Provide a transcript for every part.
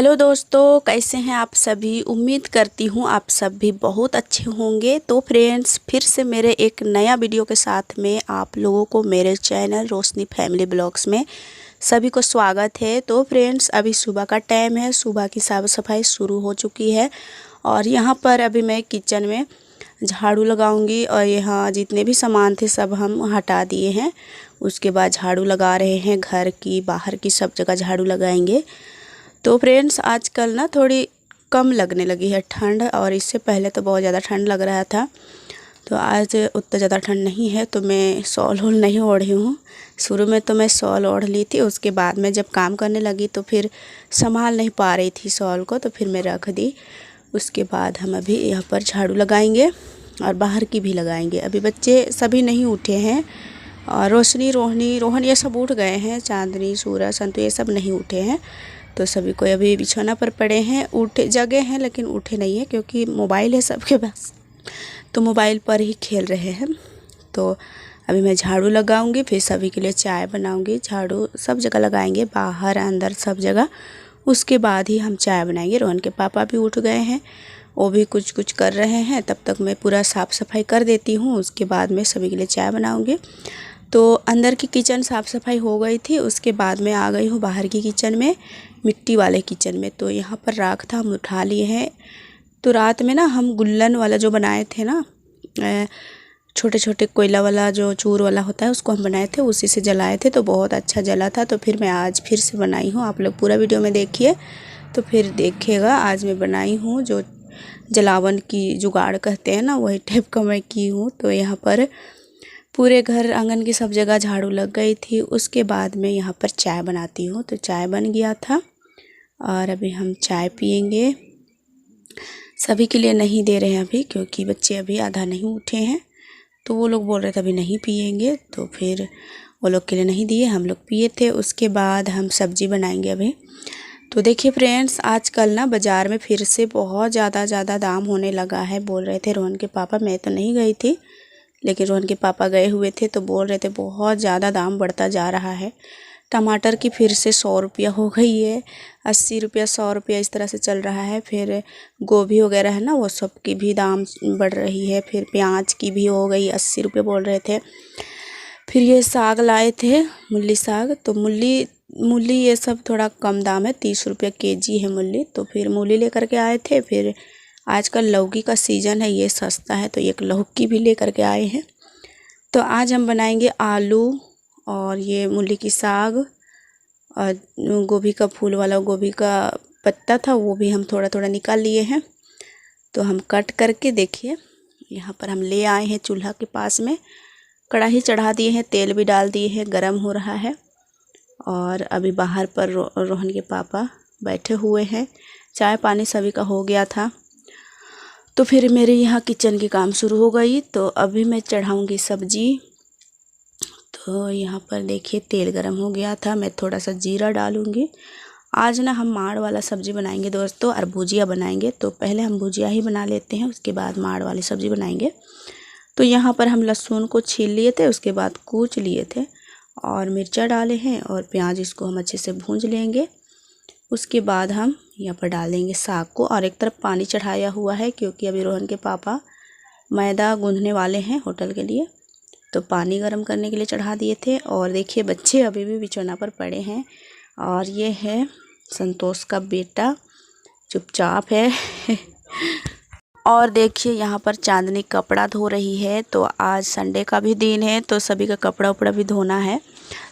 Hello दोस्तों, कैसे हैं आप सभी। उम्मीद करती हूँ आप सब भी बहुत अच्छे होंगे। तो फ्रेंड्स, फिर से मेरे एक नया वीडियो के साथ में आप लोगों को मेरे चैनल रोशनी फैमिली ब्लॉग्स में सभी को स्वागत है। तो फ्रेंड्स, अभी सुबह का टाइम है, सुबह की साफ़ सफाई शुरू हो चुकी है और यहाँ पर अभी मैं किचन में झाड़ू लगाऊंगी और यहाँ जितने भी सामान थे सब हम हटा दिए हैं। उसके बाद झाड़ू लगा रहे हैं, घर की बाहर की सब जगह झाड़ू लगाएंगे। तो फ्रेंड्स, आजकल ना थोड़ी कम लगने लगी है ठंड, और इससे पहले तो बहुत ज़्यादा ठंड लग रहा था। तो आज उतना ज़्यादा ठंड नहीं है, तो मैं शॉल वॉल नहीं ओढ़ी हूँ। शुरू में तो मैं शॉल ओढ़ ली थी, उसके बाद में जब काम करने लगी तो फिर संभाल नहीं पा रही थी शॉल को, तो फिर मैं रख दी। उसके बाद हम अभी यहाँ पर झाड़ू लगाएंगे और बाहर की भी लगाएंगे। अभी बच्चे सभी नहीं उठे हैं और रोशनी, रोहनी, रोहन ये सब उठ गए हैं। चांदनी, सूरज, संतु ये सब नहीं उठे हैं। तो सभी को अभी बिछौना पर पड़े हैं, उठे जगह हैं लेकिन उठे नहीं हैं, क्योंकि मोबाइल है सबके पास, तो मोबाइल पर ही खेल रहे हैं। तो अभी मैं झाड़ू लगाऊंगी, फिर सभी के लिए चाय बनाऊंगी। झाड़ू सब जगह लगाएंगे, बाहर अंदर सब जगह। उसके बाद ही हम चाय बनाएंगे। रोहन के पापा भी उठ गए हैं, वो भी कुछ कुछ कर रहे हैं। तब तक मैं पूरा साफ़ सफाई कर देती हूँ, उसके बाद मैं सभी के लिए चाय बनाऊँगी। तो अंदर की किचन साफ़ सफाई हो गई थी, उसके बाद मैं आ गई हूँ बाहर की किचन में, मिट्टी वाले किचन में। तो यहाँ पर राख था, हम उठा लिए हैं। तो रात में ना हम गुल्लन वाला जो बनाए थे ना, छोटे छोटे कोयला वाला जो चूर वाला होता है, उसको हम बनाए थे, उसी से जलाए थे। तो बहुत अच्छा जला था। तो फिर मैं आज फिर से बनाई हूँ। आप लोग पूरा वीडियो में देखिए तो फिर देखिएगा। आज मैं बनाई हूँ जो जलावन की जुगाड़ कहते हैं ना, वही टाइप का मैं की हूँ। तो यहाँ पर पूरे घर आंगन की सब जगह झाड़ू लग गई थी। उसके बाद में यहाँ पर चाय बनाती हूँ। तो चाय बन गया था और अभी हम चाय पियेंगे। सभी के लिए नहीं दे रहे हैं अभी, क्योंकि बच्चे अभी आधा नहीं उठे हैं। तो वो लोग बोल रहे थे अभी नहीं पियेंगे, तो फिर वो लोग के लिए नहीं दिए, हम लोग पिए थे। उसके बाद हम सब्ज़ी बनाएंगे अभी। तो देखिए फ्रेंड्स, आजकल ना बाज़ार में फिर से बहुत ज़्यादा दाम होने लगा है। बोल रहे थे रोहन के पापा, मैं तो नहीं गई थी लेकिन रोहन के पापा गए हुए थे, तो बोल रहे थे बहुत ज़्यादा दाम बढ़ता जा रहा है। टमाटर की फिर से 100 रुपया हो गई है, 80 रुपया, 100 रुपया इस तरह से चल रहा है। फिर गोभी वगैरह है ना, वो सब की भी दाम बढ़ रही है। फिर प्याज की भी हो गई, 80 रुपये बोल रहे थे। फिर ये साग लाए थे, मूली साग। तो मूली ये सब थोड़ा कम दाम है, 30 रुपये केजी है मूली। तो फिर मूली लेकर के आए थे। फिर आजकल लौकी का सीज़न है, ये सस्ता है, तो एक लौकी भी लेकर के आए हैं। तो आज हम बनाएंगे आलू और ये मूली की साग, और गोभी का फूल वाला गोभी का पत्ता था, वो भी हम थोड़ा थोड़ा निकाल लिए हैं। तो हम कट करके देखिए, यहाँ पर हम ले आए हैं चूल्हा के पास में, कढ़ाई चढ़ा दिए हैं, तेल भी डाल दिए हैं, गरम हो रहा है। और अभी बाहर पर रोहन के पापा बैठे हुए हैं। चाय पानी सभी का हो गया था। तो फिर मेरे यहाँ किचन की काम शुरू हो गई। तो अभी मैं चढ़ाऊँगी सब्जी। तो यहाँ पर देखिए तेल गरम हो गया था, मैं थोड़ा सा जीरा डालूँगी। आज ना हम माड़ वाला सब्ज़ी बनाएंगे दोस्तों, और भुजिया बनाएंगे। तो पहले हम भुजिया ही बना लेते हैं, उसके बाद माड़ वाली सब्ज़ी बनाएंगे। तो यहाँ पर हम लहसुन को छील लिए थे, उसके बाद कूच लिए थे और मिर्चा डाले हैं और प्याज, इसको हम अच्छे से भूंज लेंगे। उसके बाद हम यहाँ पर डाल देंगे साग को, और एक तरफ पानी चढ़ाया हुआ है, क्योंकि अभी रोहन के पापा मैदा गूंथने वाले हैं होटल के लिए। तो पानी गर्म करने के लिए चढ़ा दिए थे। और देखिए बच्चे अभी भी बिछौना पर पड़े हैं, और ये है संतोष का बेटा, चुपचाप है। और देखिए यहाँ पर चांदनी कपड़ा धो रही है। तो आज संडे का भी दिन है, तो सभी का कपड़ा उपड़ा भी धोना है,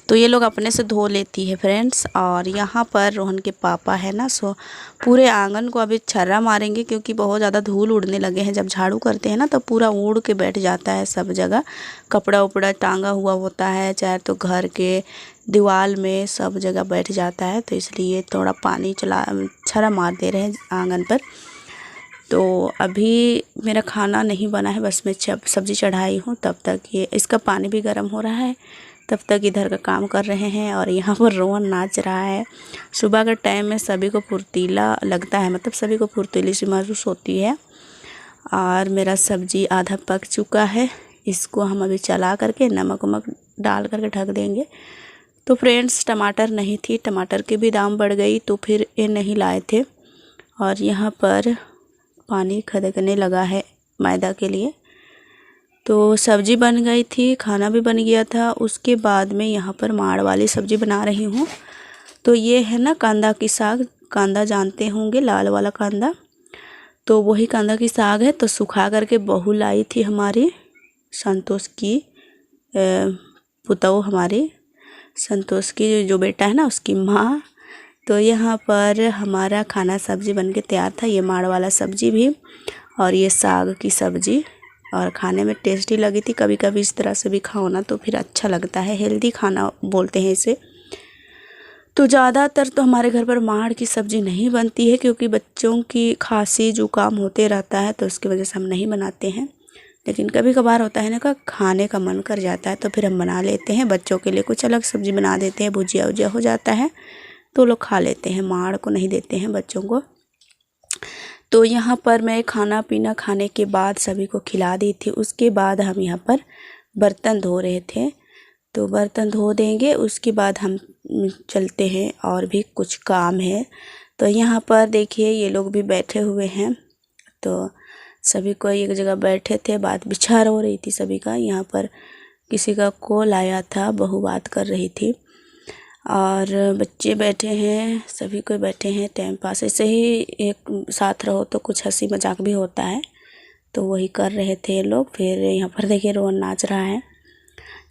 तो ये लोग अपने से धो लेती है फ्रेंड्स। और यहाँ पर रोहन के पापा है ना, सो पूरे आंगन को अभी छर्रा मारेंगे, क्योंकि बहुत ज़्यादा धूल उड़ने लगे हैं। जब झाड़ू करते हैं ना तो पूरा उड़ के बैठ जाता है सब जगह, कपड़ा उपड़ा टांगा हुआ होता है, चाहे तो घर के दीवार में सब जगह बैठ जाता है। तो इसलिए थोड़ा पानी छर्रा मार दे रहे हैं आंगन पर। तो अभी मेरा खाना नहीं बना है, बस मैं सब्ज़ी चढ़ाई हूँ। तब तक ये इसका पानी भी गर्म हो रहा है, तब तक इधर का काम कर रहे हैं। और यहाँ पर रोहन नाच रहा है। सुबह के टाइम में सभी को फुर्तीला लगता है, मतलब सभी को फुर्तीली सी महसूस होती है। और मेरा सब्ज़ी आधा पक चुका है, इसको हम अभी चला करके नमक वमक डाल करके ढक देंगे। तो फ्रेंड्स टमाटर नहीं थी, टमाटर के भी दाम बढ़ गई तो फिर ये नहीं लाए थे। और यहाँ पर पानी खदकने लगा है मैदा के लिए। तो सब्ज़ी बन गई थी, खाना भी बन गया था। उसके बाद में यहाँ पर माड़ वाली सब्ज़ी बना रही हूँ। तो ये है ना कांदा की साग, कांदा जानते होंगे, लाल वाला कांदा। तो वही कांदा की साग है। तो सुखा करके बहू लाई थी हमारी, संतोष की पुतौ, हमारी संतोष की जो बेटा है ना उसकी माँ। तो यहाँ पर हमारा खाना सब्ज़ी बन के तैयार था। ये माड़ वाला सब्ज़ी भी और ये साग की सब्ज़ी, और खाने में टेस्टी लगी थी। कभी कभी इस तरह से भी खाओ ना तो फिर अच्छा लगता है, हेल्दी खाना बोलते हैं इसे। तो ज़्यादातर तो हमारे घर पर माड़ की सब्ज़ी नहीं बनती है, क्योंकि बच्चों की खांसी जुकाम होते रहता है, तो उसकी वजह से हम नहीं बनाते हैं। लेकिन कभी कभार होता है ना का खाने का मन कर जाता है तो फिर हम बना लेते हैं। बच्चों के लिए कुछ अलग सब्ज़ी बना देते हैं, भुजिया वुजिया हो जाता है तो लोग खा लेते हैं, माड़ को नहीं देते हैं बच्चों को। तो यहाँ पर मैं खाना पीना खाने के बाद सभी को खिला दी थी। उसके बाद हम यहाँ पर बर्तन धो रहे थे। तो बर्तन धो देंगे, उसके बाद हम चलते हैं, और भी कुछ काम है। तो यहाँ पर देखिए ये लोग भी बैठे हुए हैं। तो सभी को एक जगह बैठे थे, बात विचार हो रही थी सभी का। यहाँ पर किसी का कॉल आया था, बहू बात कर रही थी, और बच्चे बैठे हैं, सभी कोई बैठे हैं टाइम पास। ऐसे ही एक साथ रहो तो कुछ हंसी मजाक भी होता है, तो वही कर रहे थे लोग। फिर यहाँ पर देखिए रोहन नाच रहा है।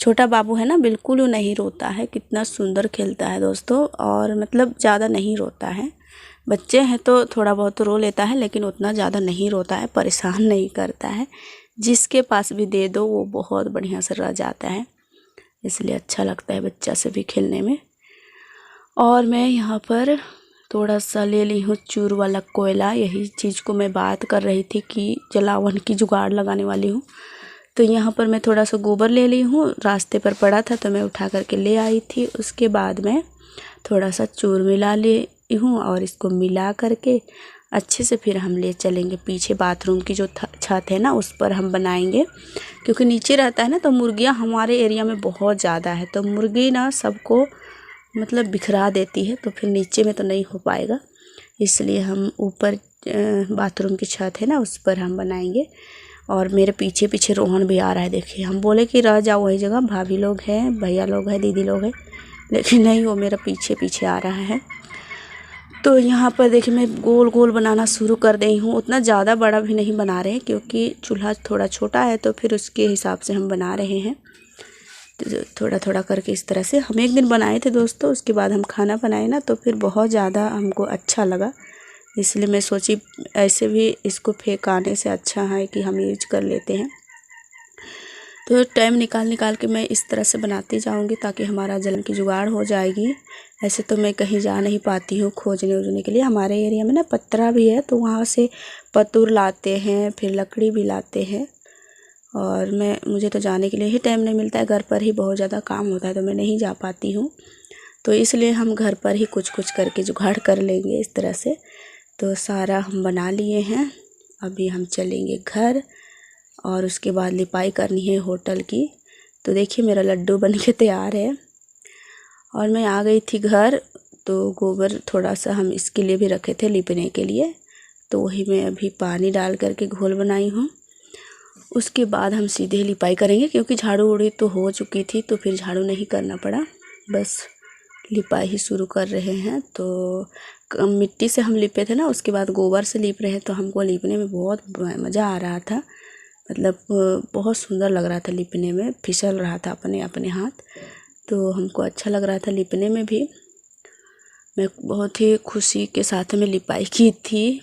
छोटा बाबू है ना, बिल्कुल वो नहीं रोता है, कितना सुंदर खेलता है दोस्तों, और मतलब ज़्यादा नहीं रोता है। बच्चे हैं तो थोड़ा बहुत तो रो लेता है, लेकिन उतना ज़्यादा नहीं रोता है, परेशान नहीं करता है। जिसके पास भी दे दो वो बहुत बढ़िया से रह जाता है, इसलिए अच्छा लगता है बच्चा से भी खेलने में। और मैं यहाँ पर थोड़ा सा ले ली हूँ चूर वाला कोयला। यही चीज़ को मैं बात कर रही थी कि जलावन की जुगाड़ लगाने वाली हूँ। तो यहाँ पर मैं थोड़ा सा गोबर ले ली हूँ, रास्ते पर पड़ा था तो मैं उठा करके ले आई थी। उसके बाद मैं थोड़ा सा चूर मिला ली हूँ, और इसको मिला करके अच्छे से फिर हम ले चलेंगे पीछे बाथरूम की जो छत है ना उस पर हम बनाएंगे, क्योंकि नीचे रहता है ना तो मुर्गियाँ हमारे एरिया में बहुत ज़्यादा है। तो मुर्गी ना सबको मतलब बिखरा देती है, तो फिर नीचे में तो नहीं हो पाएगा, इसलिए हम ऊपर बाथरूम की छत है ना उस पर हम बनाएंगे। और मेरे पीछे पीछे रोहन भी आ रहा है, देखिए। हम बोले कि रह जाओ वही जगह, भाभी लोग हैं, भैया लोग हैं, दीदी लोग हैं, लेकिन नहीं, वो मेरा पीछे पीछे आ रहा है। तो यहाँ पर देखिए मैं गोल गोल बनाना शुरू कर दी हूँ। उतना ज़्यादा बड़ा भी नहीं बना रहे हैं, क्योंकि चूल्हा थोड़ा छोटा है, तो फिर उसके हिसाब से हम बना रहे हैं। तो थोड़ा थोड़ा करके इस तरह से हम एक दिन बनाए थे दोस्तों। उसके बाद हम खाना बनाए ना तो फिर बहुत ज़्यादा हमको अच्छा लगा, इसलिए मैं सोची ऐसे भी इसको फेंकाने से अच्छा है कि हम यूज कर लेते हैं। तो टाइम निकाल के मैं इस तरह से बनाती जाऊंगी, ताकि हमारा जलन की जुगाड़ हो जाएगी। ऐसे तो मैं कहीं जा नहीं पाती हूँ खोजने वोजने के लिए। हमारे एरिया में ना पत्रा भी है, तो वहाँ से पतूर लाते हैं, फिर लकड़ी भी लाते हैं। और मुझे तो जाने के लिए ही टाइम नहीं मिलता है, घर पर ही बहुत ज़्यादा काम होता है, तो मैं नहीं जा पाती हूँ। तो इसलिए हम घर पर ही कुछ कुछ करके जुगाड़ कर लेंगे इस तरह से। तो सारा हम बना लिए हैं, अभी हम चलेंगे घर, और उसके बाद लिपाई करनी है होटल की। तो देखिए मेरा लड्डू बन के तैयार है, और मैं आ गई थी घर। तो गोबर थोड़ा सा हम इसके लिए भी रखे थे लिपने के लिए, तो वही मैं अभी पानी डाल करके घोल बनाई हूँ। उसके बाद हम सीधे लिपाई करेंगे, क्योंकि झाड़ू उड़ी तो हो चुकी थी, तो फिर झाड़ू नहीं करना पड़ा, बस लिपाई ही शुरू कर रहे हैं। तो मिट्टी से हम लिपे थे ना, उसके बाद गोबर से लिप रहे हैं, तो हमको लिपने में बहुत मज़ा आ रहा था। मतलब बहुत सुंदर लग रहा था लिपने में, फिसल रहा था अपने अपने हाथ, तो हमको अच्छा लग रहा था लिपने में भी। मैं बहुत ही खुशी के साथ में लिपाई की थी।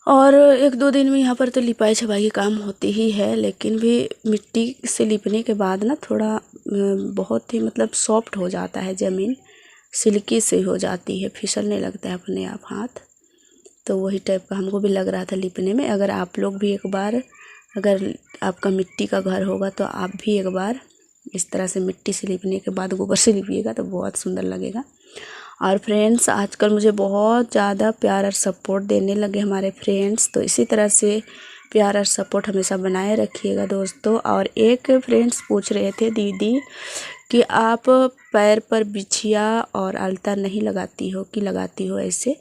और एक दो दिन में यहाँ पर तो लिपाई छपाई की काम होती ही है, लेकिन भी मिट्टी से लिपने के बाद ना थोड़ा बहुत ही मतलब सॉफ्ट हो जाता है ज़मीन, सिल्की से हो जाती है, फिसलने लगता है अपने आप हाथ। तो वही टाइप का हमको भी लग रहा था लिपने में। अगर आप लोग भी एक बार, अगर आपका मिट्टी का घर होगा तो आप भी एक बार इस तरह से मिट्टी से लिपने के बाद गोबर से लिपिएगा तो बहुत सुंदर लगेगा। और फ्रेंड्स, आजकल मुझे बहुत ज़्यादा प्यार और सपोर्ट देने लगे हमारे फ्रेंड्स, तो इसी तरह से प्यार और सपोर्ट हमेशा बनाए रखिएगा दोस्तों। और एक फ्रेंड्स पूछ रहे थे दीदी कि आप पैर पर बिछिया और अलता नहीं लगाती हो कि लगाती हो ऐसे।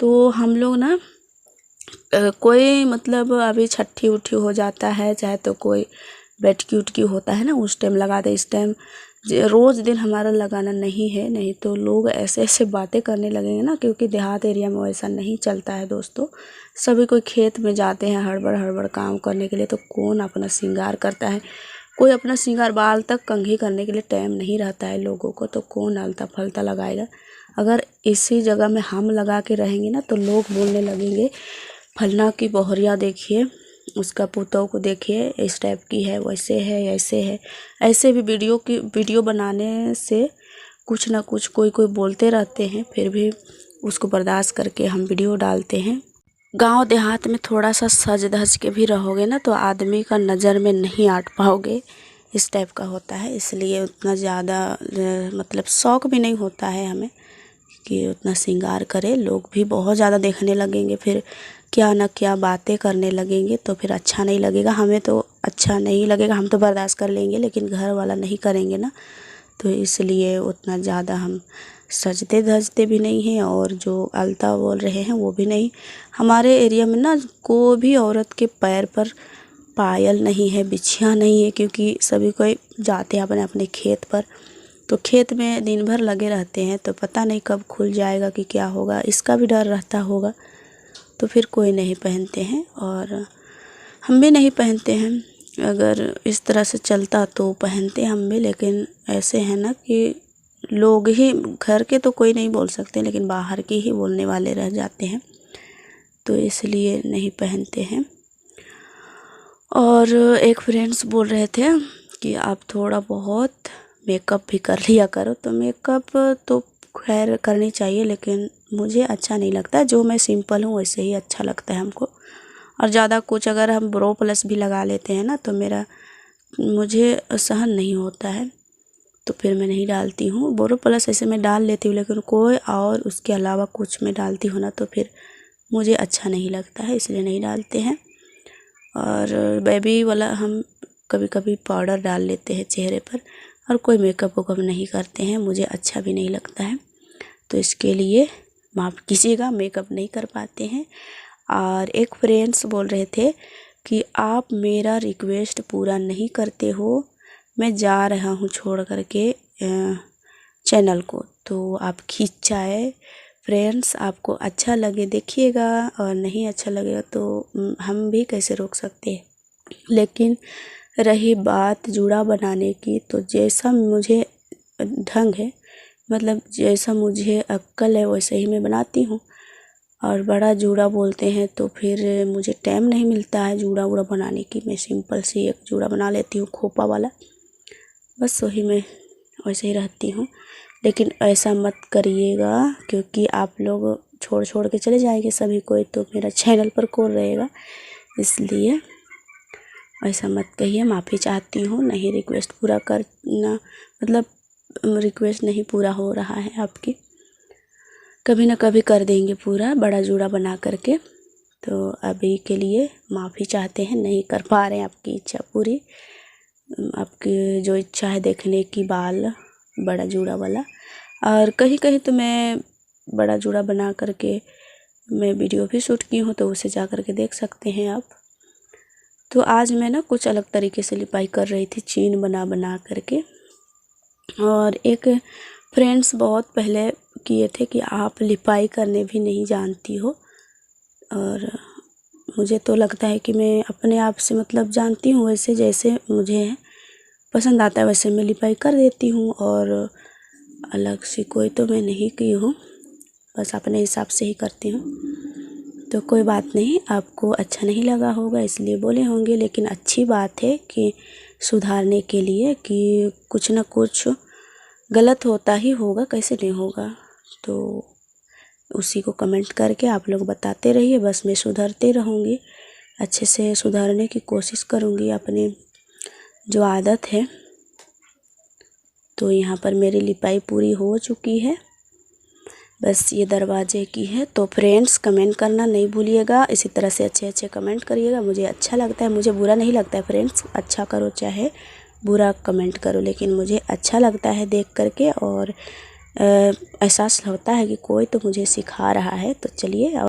तो हम लोग ना कोई मतलब अभी छठी उठी हो जाता है, चाहे तो कोई बैठकी उठकी होता है ना, उस टाइम लगा दे। इस टाइम रोज़ दिन हमारा लगाना नहीं है, नहीं तो लोग ऐसे ऐसे बातें करने लगेंगे ना, क्योंकि देहात एरिया में वैसा नहीं चलता है दोस्तों। सभी कोई खेत में जाते हैं हड़बड़ हड़बड़ काम करने के लिए, तो कौन अपना श्रृंगार करता है। कोई अपना श्रृंगार बाल तक कंघी करने के लिए टाइम नहीं रहता है लोगों को, तो कौन अलता फलता लगाएगा। अगर इसी जगह में हम लगा के रहेंगे ना, तो लोग बोलने लगेंगे फलना की बहुरिया देखिए, उसका पुतों को देखिए, इस टाइप की है, वैसे है, ऐसे है। ऐसे भी वीडियो बनाने से कुछ ना कुछ कोई बोलते रहते हैं, फिर भी उसको बर्दाश्त करके हम वीडियो डालते हैं। गांव देहात में थोड़ा सा सज धज के भी रहोगे ना, तो आदमी का नज़र में नहीं आट पाओगे, इस टाइप का होता है। इसलिए उतना ज़्यादा मतलब शौक़ भी नहीं होता है हमें कि उतना श्रृंगार करे। लोग भी बहुत ज़्यादा देखने लगेंगे, फिर क्या न क्या बातें करने लगेंगे, तो फिर अच्छा नहीं लगेगा। हमें तो अच्छा नहीं लगेगा, हम तो बर्दाश्त कर लेंगे, लेकिन घर वाला नहीं करेंगे ना, तो इसलिए उतना ज़्यादा हम सजते धजते भी नहीं हैं। और जो अलता बोल रहे हैं वो भी नहीं। हमारे एरिया में ना कोई भी औरत के पैर पर पायल नहीं है, बिछिया नहीं है, क्योंकि सभी कोई जाते हैं अपने अपने खेत पर, तो खेत में दिन भर लगे रहते हैं, तो पता नहीं कब खुल जाएगा कि क्या होगा, इसका भी डर रहता होगा। तो फिर कोई नहीं पहनते हैं और हम भी नहीं पहनते हैं। अगर इस तरह से चलता तो पहनते हम भी, लेकिन ऐसे है ना कि लोग ही, घर के तो कोई नहीं बोल सकते, लेकिन बाहर के ही बोलने वाले रह जाते हैं, तो इसलिए नहीं पहनते हैं। और एक फ्रेंड्स बोल रहे थे कि आप थोड़ा बहुत मेकअप भी कर लिया करो, तो मेकअप तो खैर करनी चाहिए, लेकिन मुझे अच्छा नहीं लगता। जो मैं सिंपल हूँ वैसे ही अच्छा लगता है हमको। और ज़्यादा कुछ अगर हम ब्रो प्लस भी लगा लेते हैं ना, तो मुझे सहन नहीं होता है, तो फिर मैं नहीं डालती हूँ। ब्रो प्लस ऐसे मैं डाल लेती हूँ, लेकिन कोई और उसके अलावा कुछ मैं डालती हूँ ना, तो फिर मुझे अच्छा नहीं लगता है, इसलिए नहीं डालते हैं। और बेबी वाला हम कभी कभी पाउडर डाल लेते हैं चेहरे पर, और कोई मेकअप वेकअप नहीं करते हैं, मुझे अच्छा भी नहीं लगता है, तो इसके लिए माफ़ कीजिएगा, मेकअप नहीं कर पाते हैं। और एक फ्रेंड्स बोल रहे थे कि आप मेरा रिक्वेस्ट पूरा नहीं करते हो, मैं जा रहा हूँ छोड़ करके चैनल को, तो आप खींच जाए। फ्रेंड्स, आपको अच्छा लगे देखिएगा, और नहीं अच्छा लगेगा तो हम भी कैसे रोक सकते हैं। लेकिन रही बात जूड़ा बनाने की, तो जैसा मुझे ढंग है, मतलब जैसा मुझे अक्ल है, वैसे ही मैं बनाती हूँ। और बड़ा जूड़ा बोलते हैं तो फिर मुझे टाइम नहीं मिलता है जूड़ा वूड़ा बनाने की। मैं सिंपल सी एक जूड़ा बना लेती हूँ खोपा वाला, बस वही मैं वैसे ही रहती हूँ। लेकिन ऐसा मत करिएगा, क्योंकि आप लोग छोड़ के चले जाएंगे सभी कोई, तो मेरा चैनल पर कौन रहेगा, इसलिए ऐसा मत कहिए। माफ़ी चाहती हूँ, नहीं रिक्वेस्ट पूरा करना, मतलब रिक्वेस्ट नहीं पूरा हो रहा है आपकी, कभी ना कभी कर देंगे पूरा बड़ा जूड़ा बना करके। तो अभी के लिए माफ़ी चाहते हैं, नहीं कर पा रहे हैं आपकी इच्छा पूरी, आपकी जो इच्छा है देखने की बाल बड़ा जूड़ा वाला। और कहीं कहीं तो मैं बड़ा जूड़ा बना करके मैं वीडियो भी शूट की हूँ, तो उसे जा कर के देख सकते हैं आप। तो आज मैं ना कुछ अलग तरीके से लिपाई कर रही थी, चीन बना करके। और एक फ्रेंड्स बहुत पहले किए थे कि आप लिपाई करने भी नहीं जानती हो, और मुझे तो लगता है कि मैं अपने आप से मतलब जानती हूँ, वैसे जैसे मुझे पसंद आता है वैसे मैं लिपाई कर देती हूँ, और अलग से कोई तो मैं नहीं की हूँ, बस अपने हिसाब से ही करती हूँ। तो कोई बात नहीं, आपको अच्छा नहीं लगा होगा इसलिए बोले होंगे, लेकिन अच्छी बात है कि सुधारने के लिए कि कुछ ना कुछ गलत होता ही होगा, कैसे नहीं होगा। तो उसी को कमेंट करके आप लोग बताते रहिए, बस मैं सुधरते रहूँगी, अच्छे से सुधारने की कोशिश करूँगी अपनी जो आदत है। तो यहाँ पर मेरी लिपाई पूरी हो चुकी है, बस ये दरवाजे की है। तो फ्रेंड्स, कमेंट करना नहीं भूलिएगा, इसी तरह से अच्छे अच्छे कमेंट करिएगा, मुझे अच्छा लगता है, मुझे बुरा नहीं लगता है फ्रेंड्स, अच्छा करो चाहे बुरा कमेंट करो, लेकिन मुझे अच्छा लगता है देख करके और एहसास होता है कि कोई तो मुझे सिखा रहा है। तो चलिए